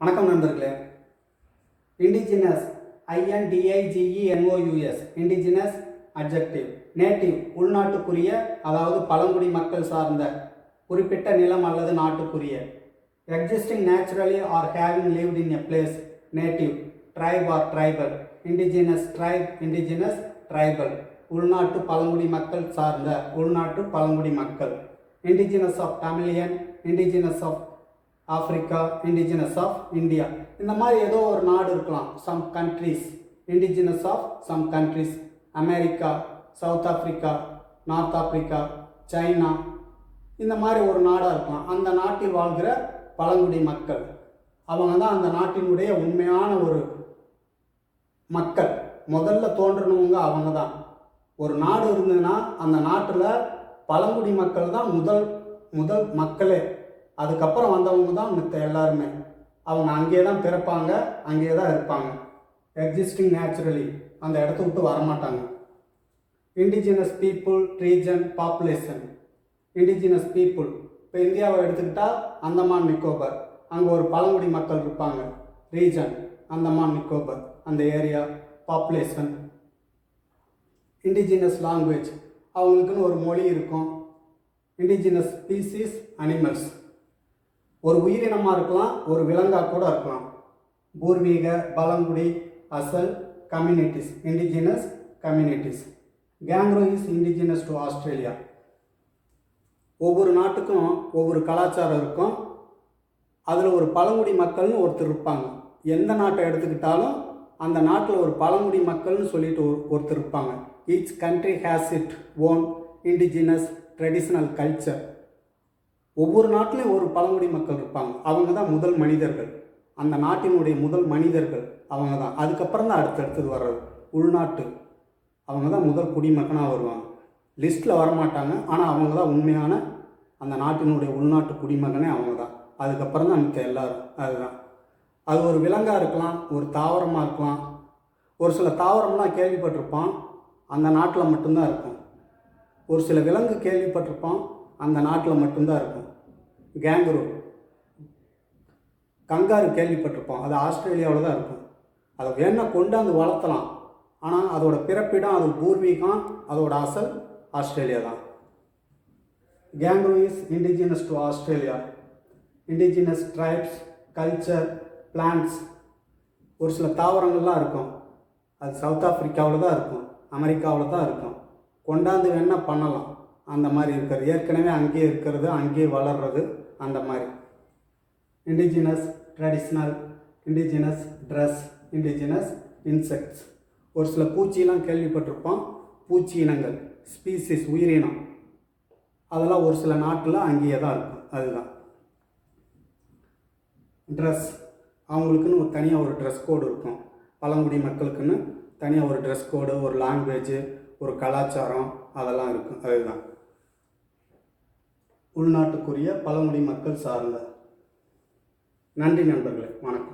வணக்கம் நண்பர்களே. Indigenous INDIGENOUS indigenous adjective. Native உள்நாட்டுக்குரிய, அதாவது பழங்குடி மக்கள் சார்ந்த, குறிப்பிட்ட நிலம் அல்லது நாட்டுக்குரிய. Existing naturally or having lived in a place. Native tribe or tribal. Indigenous tribe, indigenous tribal, உள்நாட்டு பழங்குடி மக்கள் சார்ந்த, உள்நாட்டு பழங்குடி மக்கள். Indigenous of Tamilian, indigenous of Africa, indigenous of India. இந்த மாதிரி ஏதோ ஒரு நாடு இருக்கலாம். Some countries, indigenous of some countries. America, South Africa, North Africa, China, இந்த மாதிரி ஒரு நாடாக இருக்கலாம். அந்த நாட்டில் வாழ்கிற பழங்குடி மக்கள், அவங்க தான் அந்த நாட்டினுடைய உண்மையான ஒரு மக்கள். முதல்ல தோன்றினவங்க அவங்க தான். ஒரு நாடு இருந்ததுன்னா அந்த நாட்டில் பழங்குடி மக்கள் தான் முதல் மக்களே. அதுக்கப்புறம் வந்தவங்க தான் மித்த எல்லாருமே. அவங்க அங்கேயே தான் பிறப்பாங்க, அங்கேயே தான் இருப்பாங்க. எக்ஸிஸ்டிங் நேச்சுரலி, அந்த இடத்த விட்டு வரமாட்டாங்க. Indigenous people, region, population. Indigenous people, இப்போ இந்தியாவை எடுத்துக்கிட்டால் அந்தமான் நிக்கோபர், அங்கே ஒரு பழங்குடி மக்கள் இருப்பாங்க. ரீஜன் அந்தமான் நிக்கோபர், அந்த ஏரியா. பாப்புலேஷன். இண்டிஜினஸ் லாங்குவேஜ், அவங்களுக்குன்னு ஒரு மொழி இருக்கும். இண்டிஜினஸ் ஸ்பீசிஸ், அனிமல்ஸ், ஒரு உயிரினமாக இருக்கலாம், ஒரு விலங்காக கூட இருக்கலாம். பூர்வீக, பழங்குடி, அசல், communities, indigenous communities. Kangaroo is indigenous to Australia. ஒவ்வொரு நாட்டுக்கும் ஒவ்வொரு கலாச்சாரம் இருக்கும். அதில் ஒரு பழங்குடி மக்கள்னு ஒருத்தர் இருப்பாங்க. எந்த நாட்டை எடுத்துக்கிட்டாலும் அந்த நாட்டில் ஒரு பழங்குடி மக்கள்னு சொல்லிட்டு ஒருத்தர் இருப்பாங்க. Each country has it own indigenous traditional culture. ஒவ்வொரு நாட்டிலையும் ஒரு பழங்குடி மக்கள் இருப்பாங்க. அவங்க தான் முதல் மனிதர்கள், அந்த நாட்டினுடைய முதல் மனிதர்கள் அவங்க தான். அதுக்கப்புறம் தான் அடுத்தடுத்தது வர்றது உள்நாட்டு. அவங்க தான் முதல் குடிமகனாக வருவாங்க. லிஸ்ட்டில் வரமாட்டாங்க, ஆனால் அவங்க தான் உண்மையான அந்த நாட்டினுடைய உள்நாட்டு குடிமகனே அவங்க தான். அதுக்கப்புறம் தான் மித்த எல்லாரும். அதுதான். அது ஒரு விலங்காக இருக்கலாம், ஒரு தாவரமாக இருக்கலாம். ஒரு சில தாவரம்லாம் கேள்விப்பட்டிருப்போம், அந்த நாட்டில் மட்டும்தான் இருக்கும். ஒரு சில விலங்கு கேள்விப்பட்டிருப்போம், அந்த நாட்டில் மட்டும்தான் இருக்கும். கேங்குரு, கங்காரு கேள்விப்பட்டிருப்போம், அது ஆஸ்திரேலியாவில் தான் இருக்கும். அதை வேணால் கொண்டாந்து வளர்த்தலாம், ஆனால் அதோட பிறப்பிடம், அது பூர்வீகம், அதோட அசல் ஆஸ்திரேலியா தான். Kangaroo is indigenous to Australia. Indigenous tribes, culture, plants. ஒரு சில தாவரங்கள்லாம் இருக்கும், அது சவுத் ஆப்பிரிக்காவில் தான் இருக்கும், அமெரிக்காவில் தான் இருக்கும். கொண்டாந்து வேணால் பண்ணலாம். அந்த மாதிரி இருக்கிறது, ஏற்கனவே அங்கேயே இருக்கிறது, அங்கேயே வளர்றது, அந்த மாதிரி. Indigenous traditional, indigenous dress, indigenous insects. ஒரு சில பூச்சியெலாம் கேள்விப்பட்டிருப்போம், பூச்சி இனங்கள், ஸ்பீசிஸ், உயிரினம். அதெல்லாம் ஒரு சில நாட்டில் அங்கேயே தான் இருக்கும். அதுதான் ட்ரெஸ். அவங்களுக்குன்னு ஒரு தனியாக ஒரு ட்ரெஸ் கோடு இருக்கும். பழங்குடி மக்களுக்குன்னு தனியாக ஒரு ட்ரெஸ் கோடு, ஒரு லாங்குவேஜ், ஒரு கலாச்சாரம், அதெல்லாம் இருக்கும். அதுதான் உள்நாட்டுக்குரிய பழங்குடி மக்கள் சார்ந்த. நன்றி நண்பர்களே, வணக்கம்.